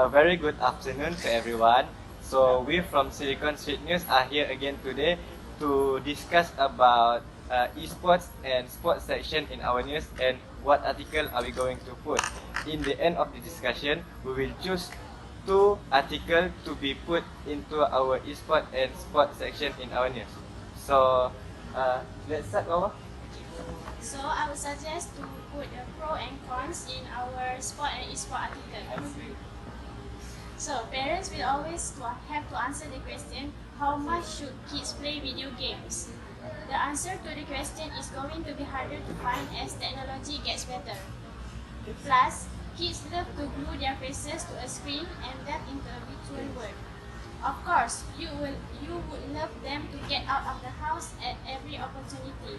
a very good afternoon to everyone. So we from Silicon Street News are here again today to discuss about esports and sports section in our news and what article are we going to put. In the end of the discussion, we will choose two articles to be put into our esports and sports section in our news. So let's start, Wawa. So I would suggest to put the pro and cons in our sport and e-sport article. So parents will always have to answer the question, how much should kids play video games? The answer to the question is going to be harder to find as technology gets better. Plus, kids love to glue their faces to a screen and delve into a virtual world. Of course, you would love them to get out of the house at every opportunity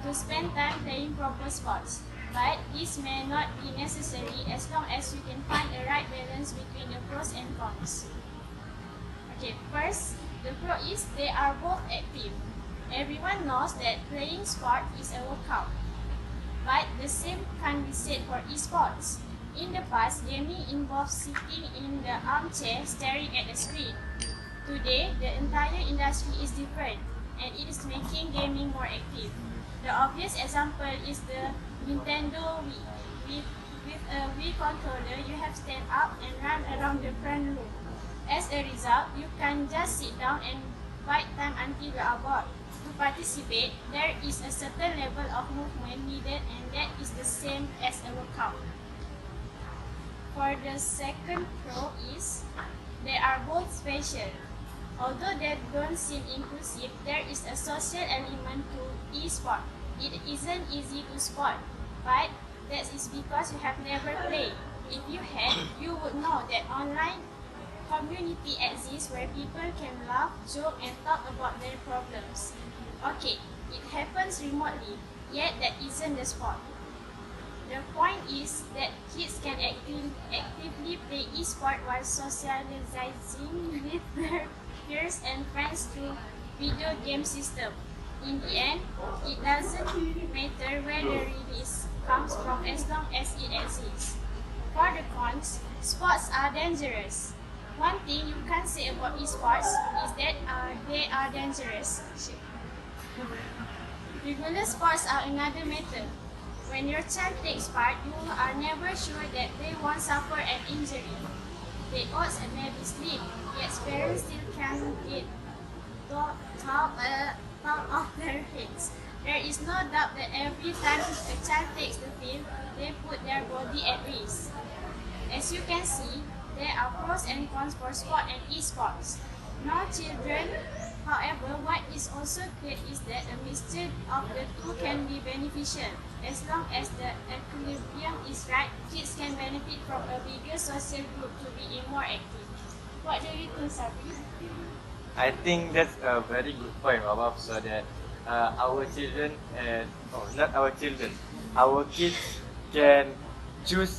to spend time playing proper sports, but this may not be necessary as long as you can find the right balance between the pros and cons. Okay, first, the pro is they are both active. Everyone knows that playing sport is a workout, but the same can be said for esports. In the past, gaming involved sitting in the armchair staring at the screen. Today, the entire industry is different, and it is making gaming more active. The obvious example is the Nintendo Wii. With a Wii controller, you have stand up and run around the front room. As a result, you can just sit down and bide time until you are bored. To participate, there is a certain level of movement needed, and that is the same as a workout. For the second pro is, they are both special. Although they don't seem inclusive, there is a social element to e-sport. It isn't easy to spot, but that is because you have never played. If you had, you would know that online community exists where people can laugh, joke, and talk about their problems. Okay, it happens remotely, yet that isn't the sport. The point is that kids can actively play e-sport while socializing with their peers and friends through video game system. In the end, it doesn't matter where the release comes from as long as it exists. For the cons, sports are dangerous. One thing you can't say about esports is that they are dangerous. Regular sports are another matter. When your child takes part, you are never sure that they won't suffer an injury. The odds may be slim, yet parents still can't get top of their heads. There is no doubt that every time a child takes the field, they put their body at risk. As you can see, there are pros and cons for sport and esports. No children, however, what is also clear is that a mixture of the two can be beneficial. As long as the equilibrium is right, kids can benefit from a bigger social group to be more active. What do you think, Sabri? I think that's a very good point, Wawa, so that our children and not our children, our kids can choose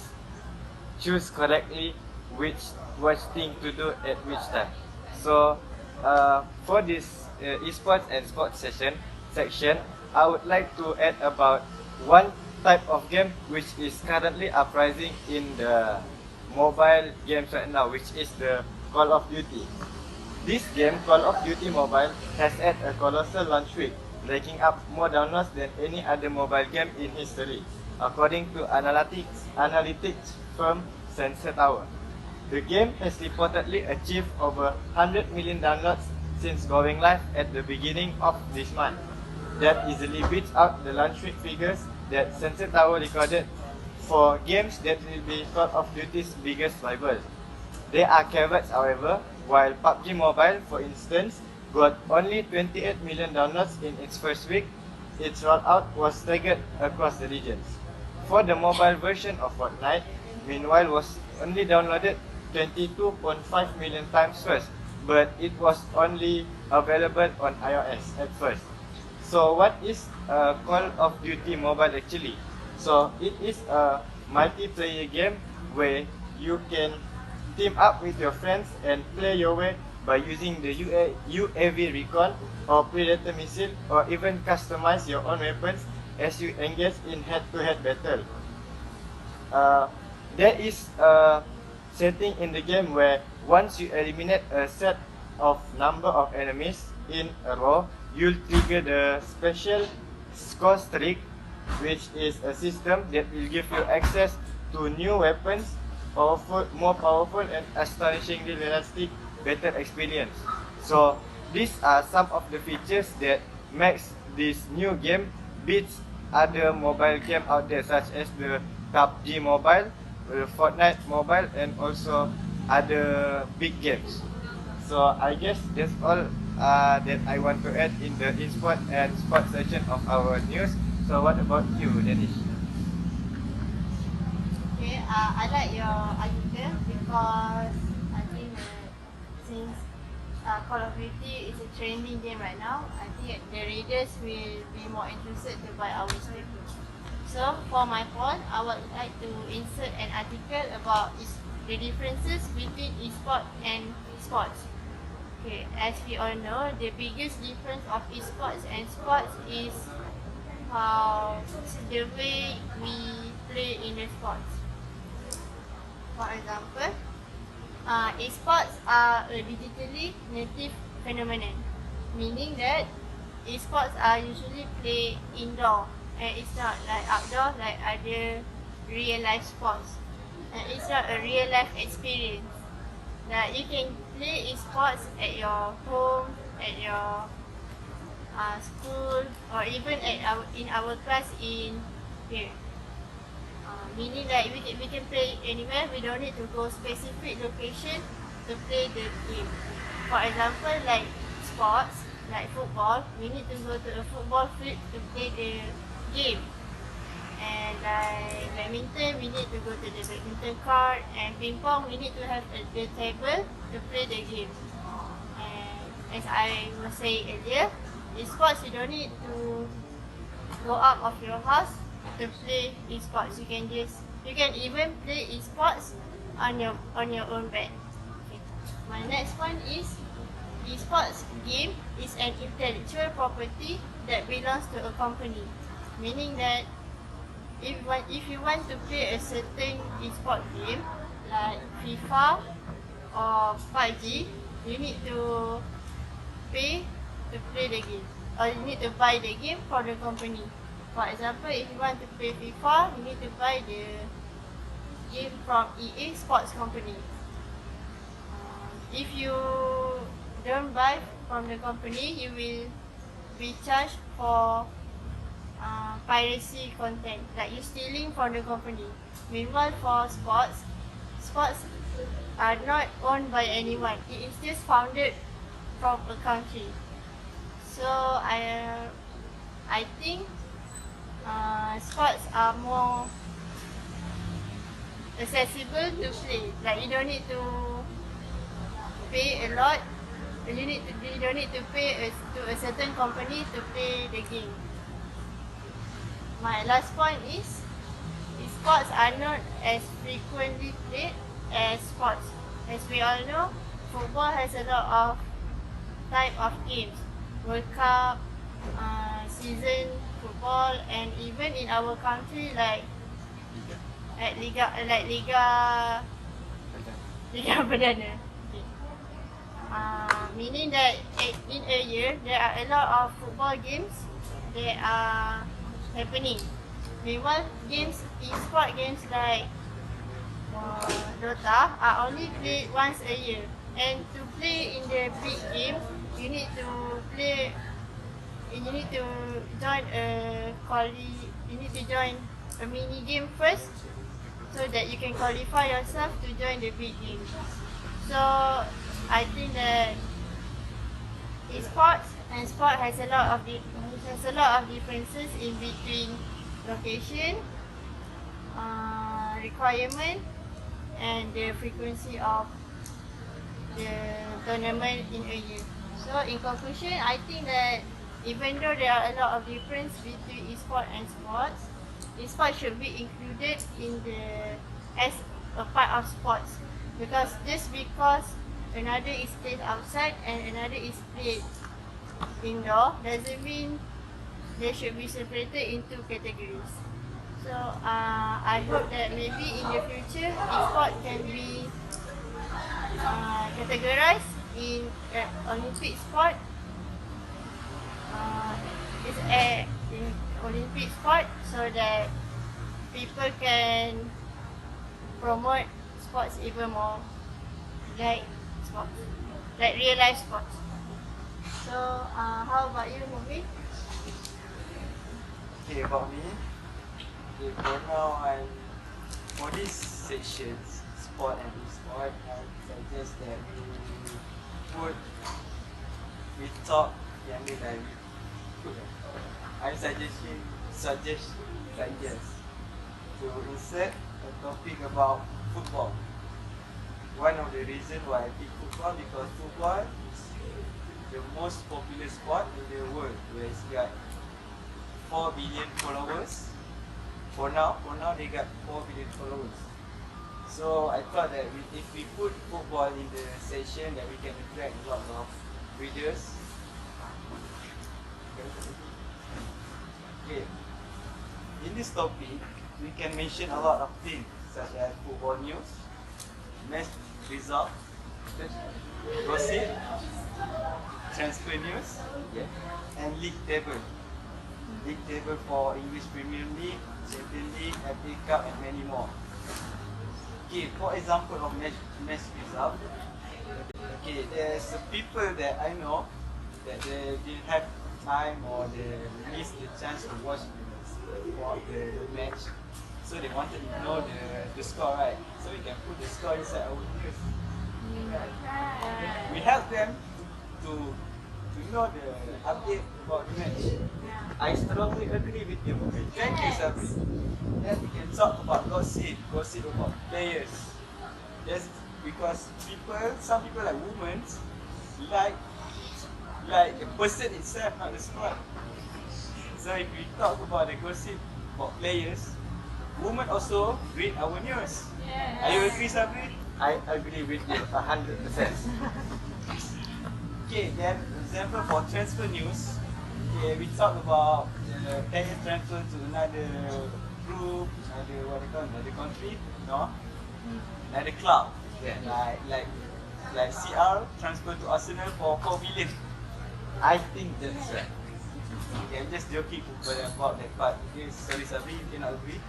correctly which thing to do at which time. So for this esports and sports section, I would like to add about one type of game which is currently uprising in the mobile games right now, which is the Call of Duty. This game, Call of Duty Mobile, has had a colossal launch week, racking up more downloads than any other mobile game in history, according to analytics firm Sensor Tower. The game has reportedly achieved over 100 million downloads since going live at the beginning of this month. That easily beats out the launch week figures that Sensor Tower recorded for games that will be Call of Duty's biggest rival. There are caveats, however. While PUBG Mobile, for instance, got only 28 million downloads in its first week, its rollout was staggered across the regions. For the mobile version of Fortnite, meanwhile, was only downloaded 22.5 million times first, but it was only available on iOS at first. So what is Call of Duty Mobile actually? So it is a multiplayer game where you can team up with your friends and play your way by using the UAV recon or Predator missile, or even customize your own weapons as you engage in head-to-head battle. There is a setting in the game where once you eliminate a set of number of enemies in a row, you'll trigger the special score streak, which is a system that will give you access to new weapons, more powerful and astonishingly realistic, better experience. So these are some of the features that makes this new game beats other mobile game out there, such as the PUBG Mobile, Fortnite Mobile, and also other big games. So I guess that's all that I want to add in the e-sport and sport section of our news. So what about you, Danish? Okay, I like your article because I think that since Call of Duty is a trending game right now, I think the readers will be more interested to buy our newspaper. So for my point, I would like to insert an article about the differences between e-sport and sports. Okay, as we all know, the biggest difference of e-sports and sports is how the way we play in the sports. For example, esports are a digitally native phenomenon, meaning that esports are usually played indoor and it's not like outdoor like other real life sports. And it's not a real life experience. That you can play esports at your home, at your school, or even in our class in here. Meaning that we can play anywhere. We don't need to go specific location to play the game. For example, like sports, like football, we need to go to a football field to play the game. And like badminton, we need to go to the badminton court. And ping pong, we need to have the table to play the game. And as I was saying earlier, in sports you don't need to go out of your house to play esports. You can even play esports on your own bed. Okay. My next one is esports game is an intellectual property that belongs to a company. Meaning that if you want to play a certain esport game like FIFA or PUBG, you need to pay to play the game, or you need to buy the game from the company. For example, if you want to play FIFA, you need to buy the game from EA Sports Company. If you don't buy from the company, you will be charged for piracy content, like you stealing from the company. Meanwhile, for sports are not owned by anyone. It is just founded from a country. So I think sports are more accessible to play. Like you don't need to pay a lot. You don't need to pay to a certain company to play the game. My last point is sports are not as frequently played as sports. As we all know, football has a lot of type of games. World Cup, season football, and even in our country like Liga Perdana. Okay. Meaning that in a year there are a lot of football games that are happening. Meanwhile, e-sport games like Dota are only played once a year. And to play in the big game, you need to join a mini game first, so that you can qualify yourself to join the big game. So I think that esports and sport has a lot of differences in between location, requirement, and the frequency of the tournament in a year. So in conclusion, I think that even though there are a lot of difference between e-sport and sports, e-sport should be included as a part of sports. Because just because another is played outside and another is played indoor doesn't mean they should be separated into categories. So I hope that maybe in the future e-sport can be categorized in Olympic sport. It's a in Olympic sport so that people can promote sports even more, like sports, like real life sports. So, how about you, Novi? Okay, about me. Okay, for now, for these sections, sport and e-sport, I suggest that put, we talk, yang ni like we put, I suggest to insert a topic about football. One of the reasons why I pick football because football is the most popular sport in the world, where it's got 4 billion followers. For now they got 4 billion followers. So I thought that if we put football in the session, that we can attract a lot of readers. Okay. In this topic, we can mention a lot of things such as football news, match result, gossip, transfer news, and league table. League table for English Premier League, Champions League, FA Cup, and many more. Okay, for example of match result. Okay, there's people that I know that they didn't have time or they missed the chance to watch the match. So they wanted to know the score, right? So we can put the score inside our news. We help them to know the update about the match. I strongly agree with you. Thank you, Sabri. Then we can talk about gossip about players. Yes, because some people like women, like the person itself, not the squad. So if we talk about the gossip about players, women also read our news. Yes. Are you agree, Sabri? I agree with you 100%. Okay, then example for transfer news. Okay, we talk about the player transfer to another group, another country, no? Another club. Yeah. Like CR transfer to Arsenal for 4 billion. I think that's right. Okay, I'm just joking about that part. Okay, sorry Sabri, you cannot agree.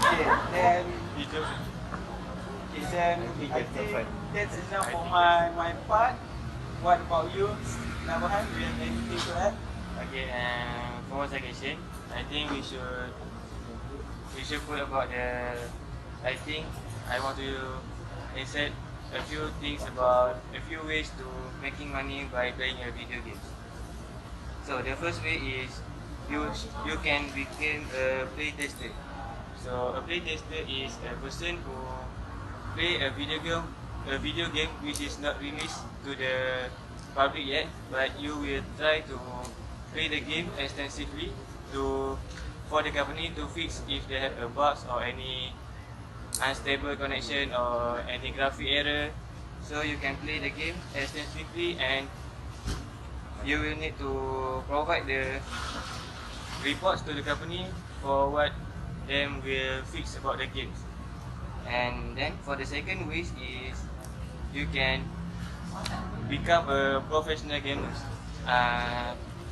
Okay, then You joke. okay, then I think that's enough for my part. What about you, Nabahan? Do you have anything to add? Okay, for my suggestion, I think we should put about the. I think I want to insert a few things about a few ways to making money by playing a video game. So the first way is you can become a play tester. So a play tester is a person who play a video game which is not released to the public yet, but you will try to play the game extensively for the company to fix if they have a bugs or any unstable connection or any graphic error. So you can play the game extensively and you will need to provide the reports to the company for what them will fix about the games. And then for the second wish is you can become a professional gamer.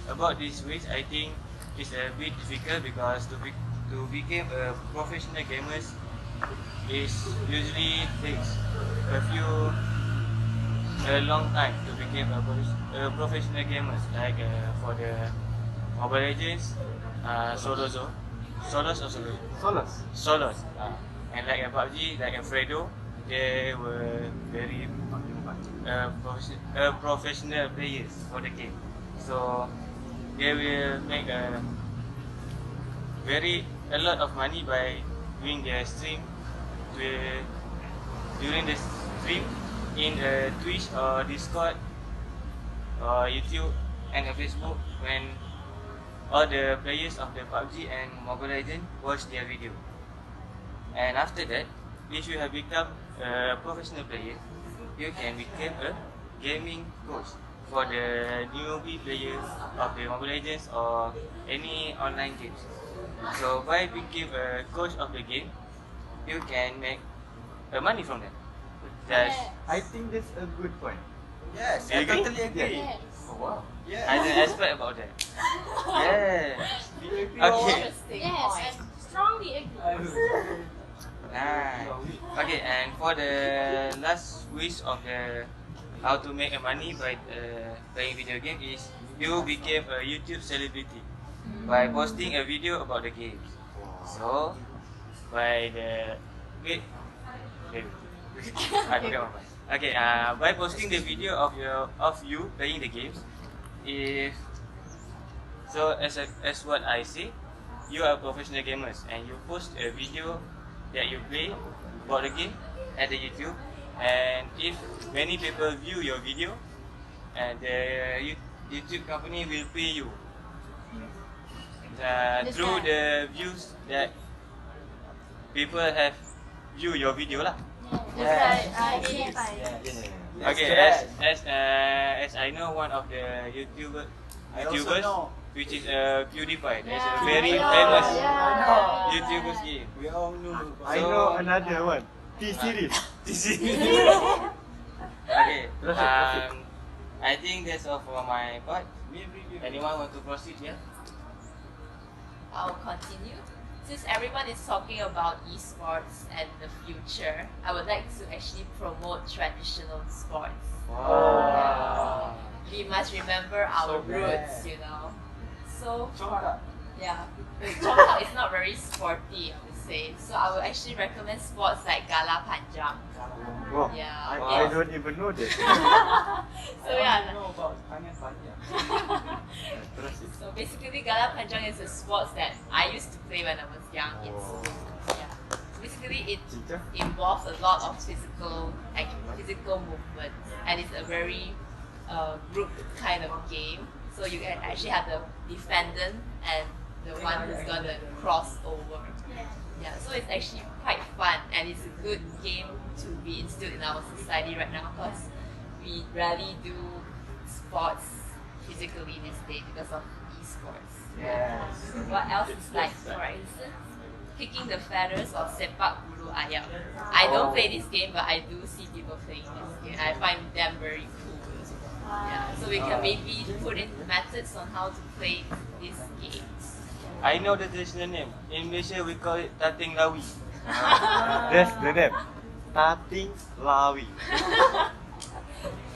About this wish, I think it's a bit difficult because to become a professional gamer is usually takes a long time to become a professional gamer. Like for the Mobile Legends, Solos or Solos? Solos. And like a PUBG, like a Fredo, they were very professional players for the game. So they will make a lot of money by doing their stream during the stream in Twitch or Discord or YouTube and Facebook when all the players of the PUBG and Mobile Legends watch their video. And after that, if you have become a professional player, you can become a gaming coach for the newbie players of the Mobile Legends or any online games. So by becoming a coach of the game, you can make money from that. Just I think that's a good point. Yes, Do you I agree? totally agree. Yes. Oh wow. Yes. I didn't expect about that. Yes. Do you agree? Okay. Interesting Yes, I point. strongly agree. Nice. Okay, and for the last wish of the how to make money by playing video game is you became a YouTube celebrity by posting a video about the games. So by the wait, wait. I forgot my mind. Okay, by posting the video of you playing the games, if so as what I say, you are professional gamers and you post a video that you play about the game at the YouTube, and if many people view your video, and the YouTube company will pay you through the views that people have view your video lah. That's right. I Yes. identify. That's Okay, correct. as I know one of the YouTubers, I also know. which is PewDiePie. That's a Yeah, very I know, famous yeah. YouTuber's game. We all know. I know another one. T-series. Okay, Proceed. I think that's all for my part. Maybe Anyone want to proceed? Yeah. I'll continue. Since everyone is talking about esports and the future, I would like to actually promote traditional sports. Wow. We must remember our So roots, bad. you know. So, Chongkak. yeah, Chongkak is not very sporty, I would say. So I would actually recommend sports like Gala Panjang. Wow. Yeah. I don't even know that. So I yeah. only know about Tangan Panjang. Proceed. So basically, Gala Panjang is a sport that I used to play when I was young in school. Yeah. So basically, it Teacher? involves a lot of physical movement, and it's a very group kind of game. So you can actually have the defendant and the one who's gonna cross over. Yeah, so it's actually quite fun, and it's a good game to be instilled in our society right now because we rarely do sports physically these days because of esports. Yes. What else is like, for instance, kicking the feathers or sepak bulu ayam. I don't play this game, but I do see people playing this game. I find them very cool. Yeah, so we can maybe put in methods on how to play these games. I know the traditional name. In Malaysia, we call it Tating Lawi. That's the name. Tating Lawi.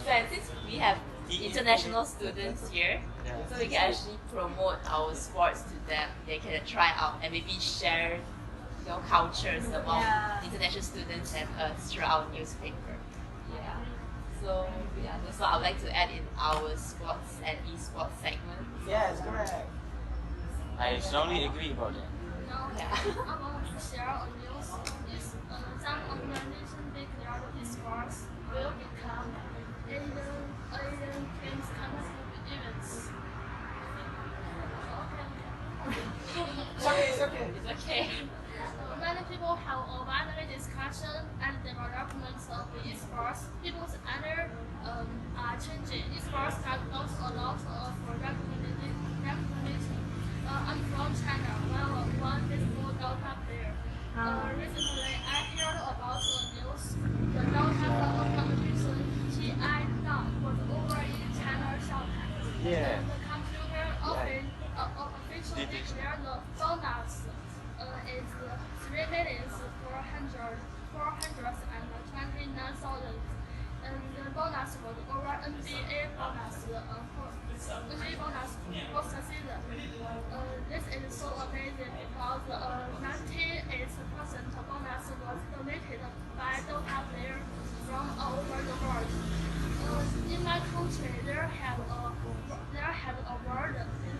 So and since we have international students here, so we can actually promote our sports to them. They can try out and maybe share cultures among Yeah. international students and us through our newspaper. Yeah. So yeah, that's what I would like to add in our sports and esports segment. Yes, correct. I strongly agree about that. Now, Yeah. I want to share a news is some organization declared esports will become Asian Games competitive events. It's okay, it's okay. It's okay. Many people have a widely discussion and development of the esports. People's other are changing. Esports have also a lot of recognition. I'm from China. Well, one baseball Dota player. Recently, I heard about the news. The Dota competition GI was over in China, Shanghai. Yeah. The computer officially declared the bonus is 3,429,000. And the bonus was over NBA bonus for season. This is so amazing because 98% bonus was donated by Dota players from all over the world. In my country, there had a word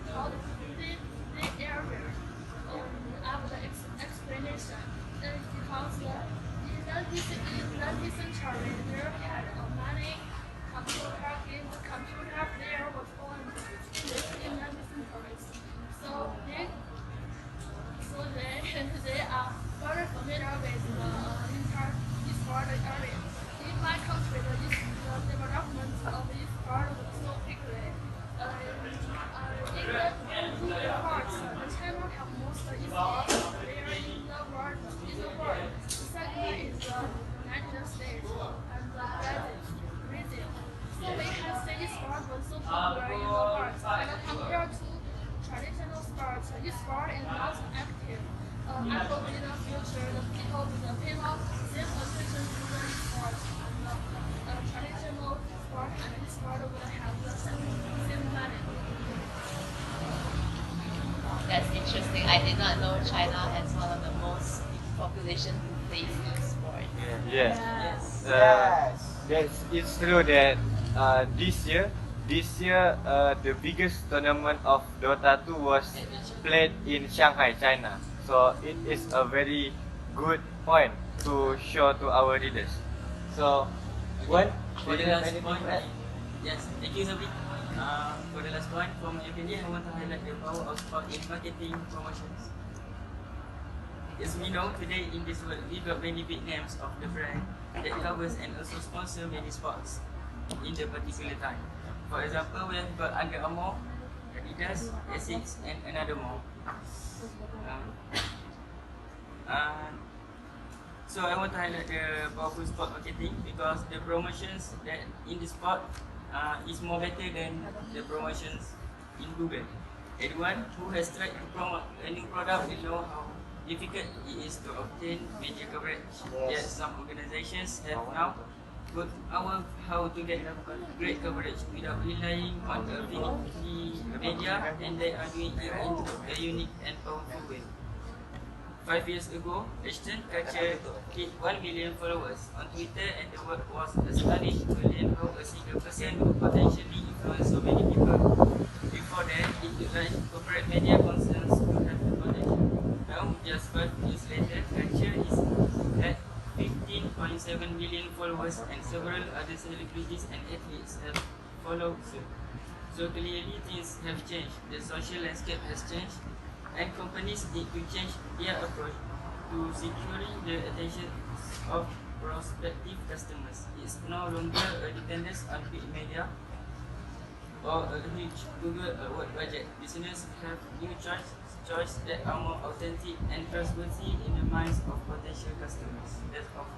called the area. After explanation, because in the 19th century there had many computer games. Computer player was born in 19th century. So they are very familiar with the esport area. In my country, the development of esport was so popular in the world, and compared to traditional sports, this sport is not active. I hope in the future the people same attention to the sports and the traditional sport and this sport will have the same value. That's interesting. I did not know China has one of the most population who plays e-sport. Yes. Yes. Yes, it's true that this year, the biggest tournament of Dota 2 was played in Shanghai, China. So it is a very good point to show to our readers. So, what For do the you have last anything point, to add? yes, thank you, Sabri. For the last point, from my opinion, I want to highlight the power of sport in marketing promotions. As we know, today in this world, we got many big names of the brand that covers and also sponsor many sports in the particular time. For example, we have got Under Armour, Adidas, Essex, and another more. So I want to highlight the powerful sport marketing because the promotions that in the sport is more better than the promotions in Google. Anyone who has tried to promote a new product will know how difficult it is to obtain media coverage. Yet some organizations have now worked out how to get great coverage without relying on a finicky media, and they are doing it in a unique and powerful way. 5 years ago, Ashton Kutcher hit 1 million followers on Twitter, and the world was astonished to learn how a single person could potentially influence so many people. Before that, it looked like corporate media concerns could have the potential. Now, just 5 years later, Kutcher is at 15.7 million followers, and several other celebrities and athletes have followed suit. So clearly, things have changed. The social landscape has changed, and companies need to change their approach to securing the attention of prospective customers. It's no longer a dependence on big media or a huge Google AdWords budget. Businesses have new choice that are more authentic and trustworthy in the minds of potential customers. That's all.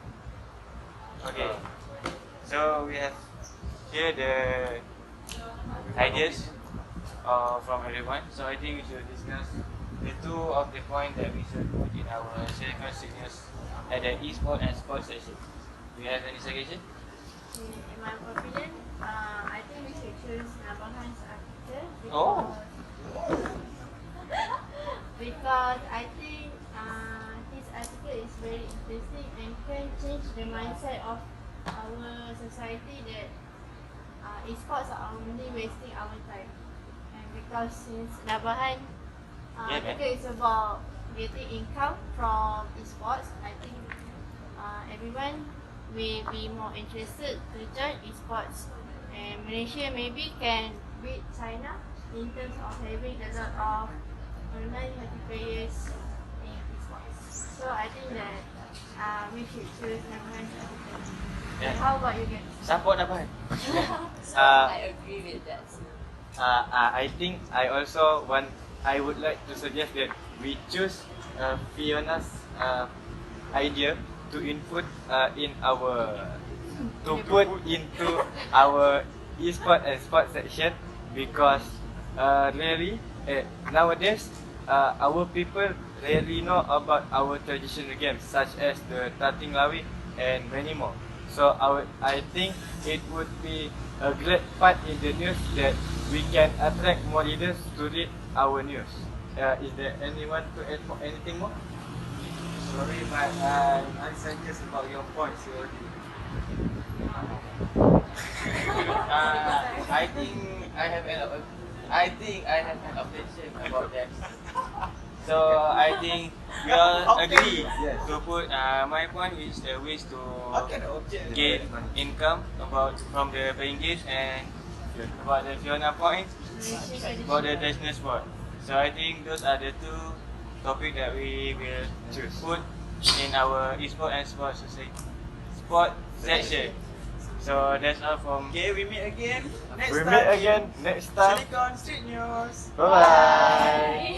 Okay. So we have here the ideas from everyone. So I think we should discuss the two of the points that we should put in our Silicon Signals at the e-sport and sports section. Do you have any suggestion? In my opinion, I think we should choose Nabahan's article because, Oh. because I think his article is very interesting and can change the mindset of our society that esports are only wasting our time. And because since Nabahan article is about getting income from esports, I think everyone will be more interested to join esports, and Malaysia maybe can beat China in terms of having a lot of online multiplayers in esports. So I think that we should choose Nabahan's article. Yeah. How about you guys? Support apa? So I agree with that too. I think I would like to suggest that we choose Fiona's idea to input in our to put into our e-sport and sports section because really nowadays our people really know about our traditional games such as the Tating Lawi and many more. So I think it would be a great part in the news that we can attract more readers to read our news. Is there anyone to add anything more? Sorry, but I'm serious about your points already. I think I have an objection about that. So I think we all agree to put my point is the ways to gain income from the playing games, and about the Fiona point about the traditional sport. So I think those are the two topics that we will put in our e-sport and sport section. So that's all from. Okay, we meet again next We time. meet again next time. Silicon Street News. Bye bye.